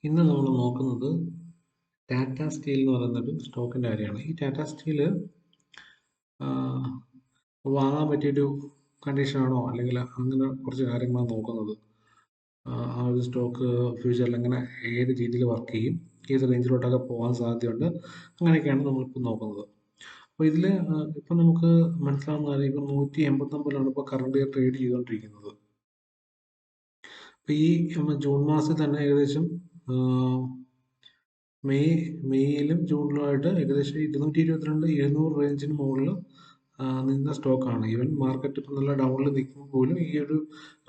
ഇന്ന് നമ്മൾ നോക്കുന്നത് ടാറ്റ സ്റ്റീൽ എന്ന് പറയുന്നൊരു സ്റ്റോക്കിൻ്റെ കാര്യമാണ്. ഈ ടാറ്റ സ്റ്റീല് വാങ്ങാൻ പറ്റിയൊരു കണ്ടീഷനാണോ അല്ലെങ്കിൽ അങ്ങനെ കുറച്ച് കാര്യങ്ങളാണ് നോക്കുന്നത്. ആ ഒരു സ്റ്റോക്ക് ഫ്യൂച്ചറിൽ എങ്ങനെ ഏത് രീതിയിൽ വർക്ക് ചെയ്യും, ഏത് റേഞ്ചിലോട്ടൊക്കെ പോകാൻ സാധ്യതയുണ്ട്, അങ്ങനെയൊക്കെയാണ് നമ്മളിപ്പോൾ നോക്കുന്നത്. അപ്പോൾ ഇതിൽ ഇപ്പം നമുക്ക് മനസ്സിലാവുന്ന കാര്യം ഇപ്പം 189 ഇപ്പോൾ കറണ്ട് ട്രേഡ് ചെയ്തുകൊണ്ടിരിക്കുന്നത്. അപ്പോൾ ഈ ജൂൺ മാസത്തിൽ തന്നെ ഏകദേശം മെയ്യിലും ജൂണിലുമായിട്ട് ഏകദേശം 222-200 റേഞ്ചിന് മുകളിൽ നിന്ന സ്റ്റോക്കാണ്. ഈവൻ മാർക്കറ്റ് ഇപ്പം നല്ല ഡൗണിൽ നിൽക്കുമ്പോൾ പോലും ഈ ഒരു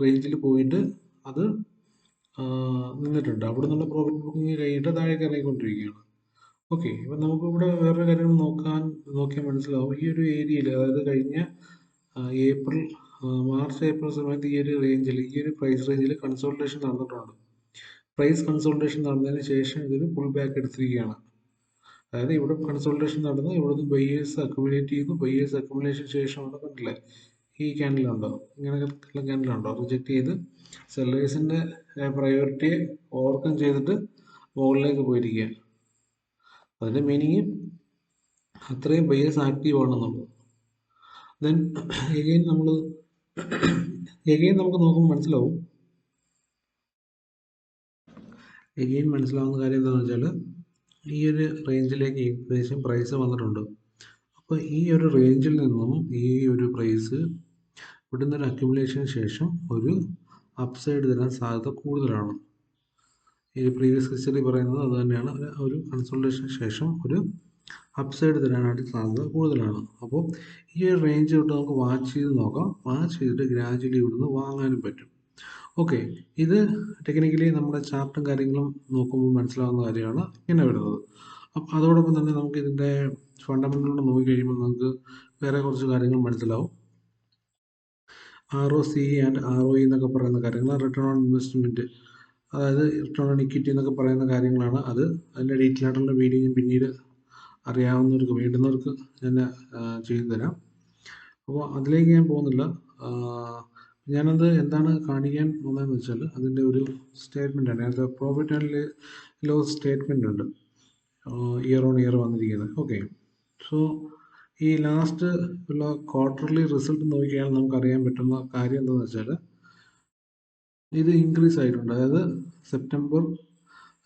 റേഞ്ചിൽ പോയിട്ട് അത് നിന്നിട്ടുണ്ട്. അവിടെ നിന്നുള്ള പ്രോഫിറ്റ് ബുക്കിംഗ് കഴിഞ്ഞിട്ട് താഴേക്ക് ഇറങ്ങിക്കൊണ്ടിരിക്കുകയാണ്. ഓക്കെ, ഇപ്പം നമുക്കിവിടെ വേറൊരു കാര്യം നോക്കിയാൽ മനസ്സിലാവും. ഈ ഒരു ഏരിയയിൽ, അതായത് കഴിഞ്ഞ മാർച്ച് ഏപ്രിൽ സമയത്ത് ഈ ഒരു റേഞ്ചിൽ, ഈ ഒരു പ്രൈസ് റേഞ്ചിൽ കൺസോൾട്ടേഷൻ നടന്നിട്ടുണ്ട്. പ്രൈസ് കൺസോൾട്ടേഷൻ നടന്നതിന് ശേഷം ഇതൊരു പുൾ ബാക്ക് എടുത്തിരിക്കുകയാണ്. അതായത് ഇവിടെ കൺസോൾട്ടേഷൻ നടന്ന് ഇവിടുന്ന് ബയേഴ്സ് അക്യുമുലേറ്റ് ചെയ്തു. ബയേഴ്സ് അക്യുമുലേഷൻ ശേഷമാണ്, കണ്ടില്ലേ ഈ ക്യാൻഡിലുണ്ടോ, ഇങ്ങനെയുള്ള ക്യാൻഡിലുണ്ടോ, റിജക്ട് ചെയ്ത് സെല്ലേഴ്സിൻ്റെ പ്രയോറിറ്റിയെ ഓവർകം ചെയ്തിട്ട് മുകളിലേക്ക് പോയിരിക്കുക. അതിൻ്റെ മീനിങ് അത്രയും ബയേഴ്സ് ആക്റ്റീവ് ആണെന്നുള്ളത്. ദെൻ എഗെയിൻ നമുക്ക് നോക്കുമ്പോൾ മനസ്സിലാവും. എഗെയിൻ മനസ്സിലാവുന്ന കാര്യം എന്താണെന്ന് വെച്ചാൽ, ഈ ഒരു റേഞ്ചിലേക്ക് ഏകദേശം പ്രൈസ് വന്നിട്ടുണ്ട്. അപ്പോൾ ഈ ഒരു റേഞ്ചിൽ നിന്നും ഈ ഒരു പ്രൈസ് ഇവിടുന്ന് ഒരു അക്യുമുലേഷന് ശേഷം ഒരു അപ്സൈഡ് തരാൻ സാധ്യത കൂടുതലാണ്. ഈ പ്രീവിയസ് ഹിസ്റ്ററി പറയുന്നത് അത് തന്നെയാണ്. ഒരു കൺസോൾട്ടേഷന് ശേഷം ഒരു അപ്സൈഡ് തരാനായിട്ട് സാധ്യത കൂടുതലാണ്. അപ്പോൾ ഈ ഒരു റേഞ്ച് തൊട്ട് നമുക്ക് വാച്ച് ചെയ്ത് നോക്കാം. വാച്ച് ചെയ്തിട്ട് ഗ്രാജുവലി ഇവിടുന്ന് വാങ്ങാനും പറ്റും. ഓക്കെ, ഇത് ടെക്നിക്കലി നമ്മുടെ ചാർട്ടും കാര്യങ്ങളും നോക്കുമ്പോൾ മനസ്സിലാവുന്ന കാര്യമാണ് ഇങ്ങനെ വരുന്നത്. അപ്പം അതോടൊപ്പം തന്നെ നമുക്ക് ഇതിൻ്റെ ഫണ്ടമെൻ്റൽ നോക്കിക്കഴിയുമ്പോൾ നമുക്ക് വേറെ കുറച്ച് കാര്യങ്ങൾ മനസ്സിലാവും. ROCE ആൻഡ് ROE എന്നൊക്കെ പറയുന്ന കാര്യങ്ങൾ, റിട്ടേൺ ഓൺ ഇൻവെസ്റ്റ്മെൻറ്റ്, അതായത് റിട്ടേൺ ഓൺ ഇക്വിറ്റി എന്നൊക്കെ പറയുന്ന കാര്യങ്ങളാണ്. അതിൻ്റെ ഡീറ്റെയിൽ ആയിട്ടുള്ള വീഡിയോ ഞാൻ പിന്നീട് അറിയാവുന്നവർക്ക്, വേണ്ടുന്നവർക്ക് ഞാൻ ചെയ്തു തരാം. അപ്പോൾ അതിലേക്ക് ഞാൻ പോകുന്നില്ല. ഞാനത് എന്താണ് കാണിക്കാൻ പോകുന്നതെന്ന് വെച്ചാൽ, അതിൻ്റെ ഒരു സ്റ്റേറ്റ്മെൻറ്റാണ്. അത് പ്രോഫിറ്റ് ആൻഡ് ലോസ് സ്റ്റേറ്റ്മെൻ്റ് ഉണ്ട്, ഇയർ ഓൺ ഇയർ വന്നിരിക്കുന്നത്. ഓക്കെ, സോ ഈ ലാസ്റ്റ് ഉള്ള ക്വാർട്ടർലി റിസൾട്ട് നോക്കിയാൽ നമുക്കറിയാൻ പറ്റുന്ന കാര്യം എന്താണെന്ന് വെച്ചാൽ, ഇത് ഇൻക്രീസ് ആയിട്ടുണ്ട്. അതായത് സെപ്റ്റംബർ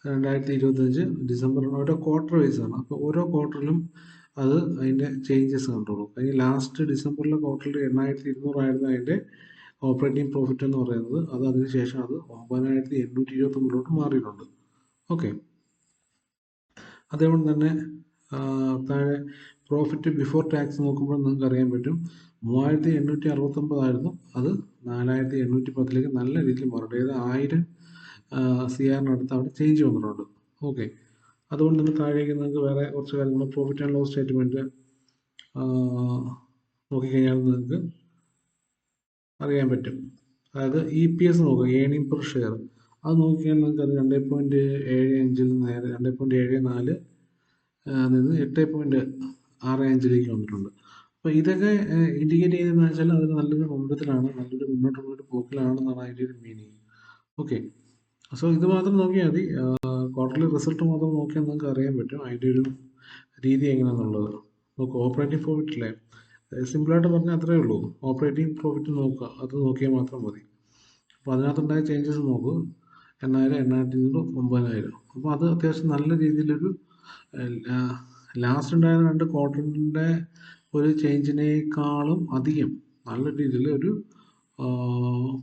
2025, ഡിസംബർ, ഓരോ ക്വാർട്ടർ വൈസാണ്. അപ്പോൾ ഓരോ ക്വാർട്ടറിലും അത് അതിൻ്റെ ചേഞ്ചസ് കണ്ടോളൂ. അതിന് ലാസ്റ്റ് ഡിസംബറിലെ ക്വാർട്ടറിൽ 8,200 ആയിരുന്നു അതിൻ്റെ ഓപ്പറേറ്റിംഗ് പ്രോഫിറ്റ് എന്ന് പറയുന്നത്. അത് അതിനുശേഷം അത് 9,829 മാറിയിട്ടുണ്ട്. ഓക്കെ, അതേപോലെ തന്നെ താഴെ പ്രോഫിറ്റ് ബിഫോർ ടാക്സ് നോക്കുമ്പോൾ നിങ്ങൾക്ക് അറിയാൻ പറ്റും, 3,869 ആയിരുന്നു. അത് 4,810 നല്ല രീതിയിൽ മാറും. അതായത് 1000 CR അവിടെ ചേഞ്ച് വന്നിട്ടുണ്ട്. ഓക്കെ, അതുകൊണ്ട് തന്നെ താഴേക്ക് നിങ്ങൾക്ക് വേറെ കുറച്ച് കാര്യങ്ങൾ, പ്രോഫിറ്റ് ആൻഡ് ലോസ് സ്റ്റേറ്റ്മെൻറ്റ് നോക്കിക്കഴിഞ്ഞാൽ നിങ്ങൾക്ക് അറിയാൻ പറ്റും. അതായത് EPS നോക്കുക, ഏണിംഗ് പെർ ഷെയർ, അത് നോക്കിയാൽ നിങ്ങൾക്ക് അത് 2.75 നേരെ 2.74 നിന്ന് 8.65 വന്നിട്ടുണ്ട്. അപ്പോൾ ഇതൊക്കെ ഇൻഡിക്കേറ്റ് ചെയ്യുന്നതെന്ന് വെച്ചാൽ അത് നല്ലൊരു മുമ്പത്തിലാണ്, നല്ലൊരു മുന്നോട്ടുള്ളൊരു പോക്കിലാണെന്നാണ് അതിൻ്റെ ഒരു മീനിങ്. ഓക്കെ, സോ ഇത് മാത്രം നോക്കിയാൽ മതി. ക്വാർട്ടർലി റിസൾട്ട് മാത്രം നോക്കിയാൽ നിങ്ങൾക്ക് അറിയാൻ പറ്റും അതിൻ്റെ ഒരു രീതി എങ്ങനെയാണെന്നുള്ളത്. നോക്കുക, ഓപ്പറേറ്റിംഗ് പ്രോഫിറ്റിലെ സിമ്പിളായിട്ട് പറഞ്ഞാൽ അത്രയേ ഉള്ളൂ. ഓപ്പറേറ്റിംഗ് പ്രോഫിറ്റ് നോക്കുക, അത് നോക്കിയാൽ മാത്രം മതി. അപ്പോൾ അതിനകത്തുണ്ടായ ചേഞ്ചസ് നോക്കൂ, 8,000, 8,200, 9,000. അപ്പോൾ അത് അത്യാവശ്യം നല്ല രീതിയിലൊരു ലാസ്റ്റ് ഉണ്ടായ 2 ക്വാർട്ടറിൻ്റെ ഒരു ചേഞ്ചിനേക്കാളും അധികം നല്ല രീതിയിൽ ഒരു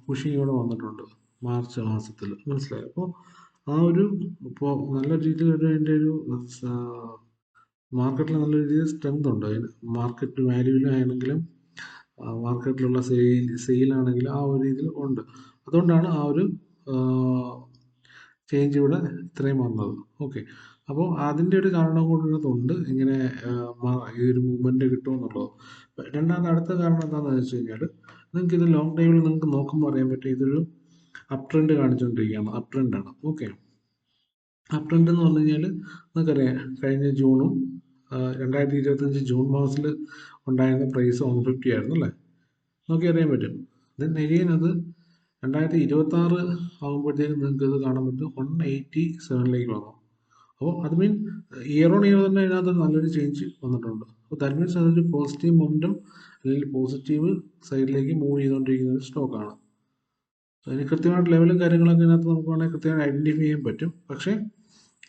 പുഷിങ് ഇവിടെ വന്നിട്ടുണ്ട് മാർച്ച് മാസത്തിൽ, മനസ്സിലായി. അപ്പോൾ ഇപ്പോൾ നല്ല രീതിയിലൊരു അതിൻ്റെ ഒരു മാർക്കറ്റിൽ നല്ല രീതിയിൽ സ്ട്രെങ്ത് ഉണ്ട്. മാർക്കറ്റ് വാല്യൂവിലാണെങ്കിലും മാർക്കറ്റിലുള്ള സെയിലാണെങ്കിലും ആ ഒരു രീതിയിൽ ഉണ്ട്. അതുകൊണ്ടാണ് ആ ഒരു ചേഞ്ച് ഇവിടെ ഇത്രയും വന്നത്. ഓക്കെ, അപ്പോൾ അതിൻ്റെ ഒരു കാരണം കൂടിനകത്തുണ്ട്, ഇങ്ങനെ ഈ ഒരു മൂവ്മെൻറ്റ് കിട്ടുമെന്നുള്ളത്. രണ്ടാമത് അടുത്ത കാരണം എന്താണെന്ന് വെച്ച് കഴിഞ്ഞാൽ, നിങ്ങൾക്ക് ഇത് ലോങ് ടൈമിൽ നിങ്ങൾക്ക് നോക്കുമ്പോൾ അറിയാൻ പറ്റും, ഇതൊരു അപ് ട്രെൻഡ് കാണിച്ചുകൊണ്ടിരിക്കുകയാണ്. അപ് ട്രെൻഡാണ്. ഓക്കെ, അപ് ട്രെൻഡ് എന്ന് പറഞ്ഞു കഴിഞ്ഞാൽ നിങ്ങൾക്കറിയാം, കഴിഞ്ഞ ജൂണും 2025 ജൂൺ മാസത്തിൽ ഉണ്ടായിരുന്ന പ്രൈസ് 150 ആയിരുന്നു അല്ലേ, നോക്കി അറിയാൻ പറ്റും. ദെൻ എഗെയിൻ അത് 2026 ആകുമ്പോഴത്തേക്കും നിങ്ങൾക്ക് ഇത് കാണാൻ പറ്റും 187 വന്നു. അപ്പോൾ അത് മീൻ ഇയർ ഓൺ ഇയർ തന്നെ അതിനകത്ത് നല്ലൊരു ചേഞ്ച് വന്നിട്ടുണ്ട്. അപ്പോൾ ദാറ്റ് മീൻസ് അതൊരു പോസിറ്റീവ് മൊമെൻറ്റം അല്ലെങ്കിൽ പോസിറ്റീവ് സൈഡിലേക്ക് മൂവ് ചെയ്തുകൊണ്ടിരിക്കുന്ന ഒരു സ്റ്റോക്കാണ്. അതിന് കൃത്യമായിട്ട് ലെവലും കാര്യങ്ങളൊക്കെ ഇതിനകത്ത് നമുക്ക് വേണമെങ്കിൽ കൃത്യമായി ഐഡൻറ്റിഫൈ ചെയ്യാൻ പറ്റും. പക്ഷേ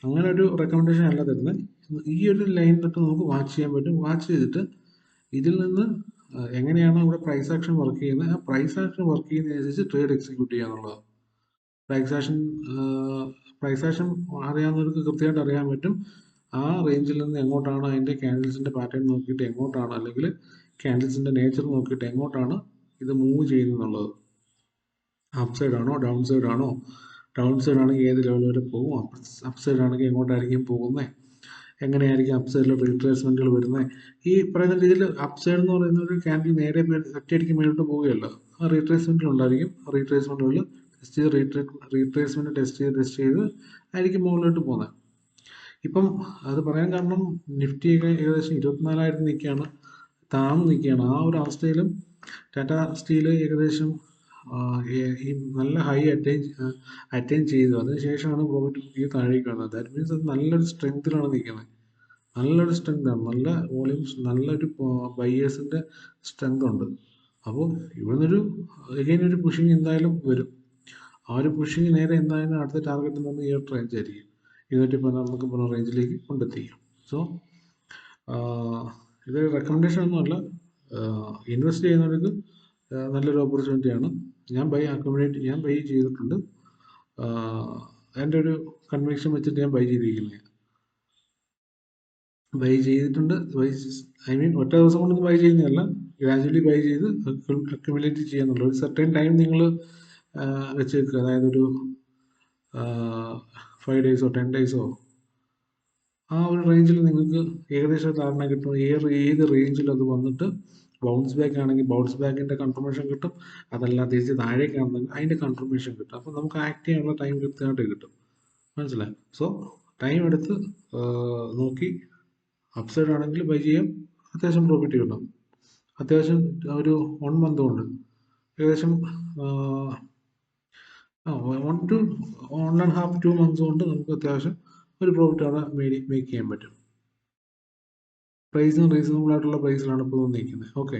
അങ്ങനെ ഒരു റെക്കമെൻഡേഷൻ അല്ല തരുന്നത്. ഈ ഒരു ലൈൻ തൊട്ട് നമുക്ക് വാച്ച് ചെയ്യാൻ പറ്റും. വാച്ച് ചെയ്തിട്ട് ഇതിൽ നിന്ന് എങ്ങനെയാണ് ഇവിടെ പ്രൈസ് ആക്ഷൻ വർക്ക് ചെയ്യുന്നത്, ആ പ്രൈസ് ആക്ഷൻ വർക്ക് ചെയ്യുന്നതനുസരിച്ച് ട്രേഡ് എക്സിക്യൂട്ട് ചെയ്യുക എന്നുള്ളതാണ്. പ്രൈസ് ആക്ഷൻ അറിയാവുന്നവർക്ക് കൃത്യമായിട്ട് അറിയാൻ പറ്റും ആ റേഞ്ചിൽ നിന്ന് എങ്ങോട്ടാണ് അതിൻ്റെ ക്യാൻഡിൽസിൻ്റെ പാറ്റേൺ നോക്കിയിട്ട് എങ്ങോട്ടാണ്, അല്ലെങ്കിൽ ക്യാൻഡിൽസിൻ്റെ നേച്ചർ നോക്കിയിട്ട് എങ്ങോട്ടാണ് ഇത് മൂവ് ചെയ്യുന്നത്. അപ്പ് സൈഡ് ആണോ ഡൗൺ സൈഡ് ആണോ, ഡൗൺ സൈഡ് ആണെങ്കിൽ ഏത് ലെവൽ വരെ പോകും, അപ്പ് സൈഡ് ആണെങ്കിൽ എങ്ങോട്ടായിരിക്കും പോകുന്നത്, എങ്ങനെയായിരിക്കും അപ്പ് സൈഡിൽ റീട്രേസ്മെൻറ്റുകൾ വരുന്നത്. ഈ പറയുന്ന രീതിയിൽ അപ്പ് സൈഡ് എന്ന് പറയുന്ന ഒരു ക്യാൻഡിൽ നേരെ ഒറ്റയടിക്ക് മേലോട്ട് പോവുകയല്ല, ആ റീട്രേസ്മെൻറ്റുകൾ ഉണ്ടായിരിക്കും. ആ റീട്രേസ്മെൻറ്റുകൾ റീട്രേസ്മെൻറ്റ് ടെസ്റ്റ് ചെയ്ത് ആയിരിക്കും മുകളിലോട്ട് പോകുന്നത്. ഇപ്പം അത് പറയാൻ കാരണം നിഫ്റ്റിയൊക്കെ ഏകദേശം 24,000 നിൽക്കുകയാണ്, താഴ്ന്നു നിൽക്കുകയാണ്. ആ ഒരു അവസ്ഥയിലും ടാറ്റ സ്റ്റീൽ ഏകദേശം ഈ നല്ല ഹൈ അറ്റൈൻ ചെയ്തു. അതിനുശേഷമാണ് പ്രോഫിറ്റ് ബുക്കിംഗ് താഴേക്ക് വന്നത്. ദാറ്റ് മീൻസ് അത് നല്ലൊരു സ്ട്രെങ്ത്തിലാണ് നിൽക്കുന്നത്, നല്ലൊരു സ്ട്രെങ്താണ്, നല്ല വോളിയൂംസ്, നല്ലൊരു ബയേഴ്സിൻ്റെ സ്ട്രെങ്ത് ഉണ്ട്. അപ്പോൾ ഇവിടുന്നൊരു എഗെയിൻ ഒരു പുഷിങ് എന്തായാലും വരും. ആ ഒരു പുഷിങ് നേരെ എന്തായാലും അടുത്ത ടാർഗറ്റ് എന്ന് പറഞ്ഞാൽ ഈ ഒരു റേഞ്ച് ആയിരിക്കും, 216 റേഞ്ചിലേക്ക് കൊണ്ടെത്തിക്കും. സോ ഇത് റെക്കമെൻഡേഷൻ ഒന്നുമല്ല, ഇൻവെസ്റ്റ് ചെയ്യുന്നവർക്ക് നല്ലൊരു ഓപ്പർച്യൂണിറ്റിയാണ്. ഞാൻ ബൈ ചെയ്തിട്ടുണ്ട്. എൻ്റെ ഒരു കൺവിക്ഷൻ വെച്ചിട്ട് ഞാൻ ബൈ ചെയ്തിരിക്കുന്നത്, ഐ മീൻ ഒറ്റ ദിവസം കൊണ്ടൊന്നും ബൈ ചെയ്യുന്നതല്ല, ഗ്രാജുവലി ബൈ ചെയ്ത് അക്യുമുലേറ്റ് ചെയ്യാന്നുള്ളത്. ഒരു സർട്ടൻ ടൈം നിങ്ങൾ വെച്ചേക്കുക. അതായത് ഒരു 5 ഡേയ്സോ 10 ഡേയ്സോ ആ ഒരു റേഞ്ചിൽ നിങ്ങൾക്ക് ഏകദേശം ധാരണ കിട്ടും. ഏത് റേഞ്ചിൽ അത് വന്നിട്ട് ബൗൺസ് ബാക്ക് ആണെങ്കിൽ ബൗൺസ് ബാക്കിൻ്റെ കൺഫർമേഷൻ കിട്ടും, അതല്ല തിരിച്ച് താഴേക്കാണെന്നെങ്കിൽ അതിൻ്റെ കൺഫർമേഷൻ കിട്ടും. അപ്പോൾ നമുക്ക് ആക്ട് ചെയ്യാനുള്ള ടൈം കൃത്യമായിട്ട് കിട്ടും. മനസ്സിലായി? സോ ടൈം എടുത്ത് നോക്കി അപ്സൈഡ് ആണെങ്കിൽ ബൈ ചെയ്യാം, അത്യാവശ്യം പ്രോഫിറ്റ് കിട്ടും. അത്യാവശ്യം ഒരു 1 മന്ത് കൊണ്ട് ഏകദേശം 1 to 1.5 2 months കൊണ്ട് നമുക്ക് അത്യാവശ്യം ഒരു പ്രോഫിറ്റ് അവിടെ മേക്ക് ചെയ്യാൻ പറ്റും. പ്രൈസും റീസണബിൾ ആയിട്ടുള്ള പ്രൈസിലാണ് ഇപ്പോൾ നിൽക്കുന്നത്. ഓക്കെ.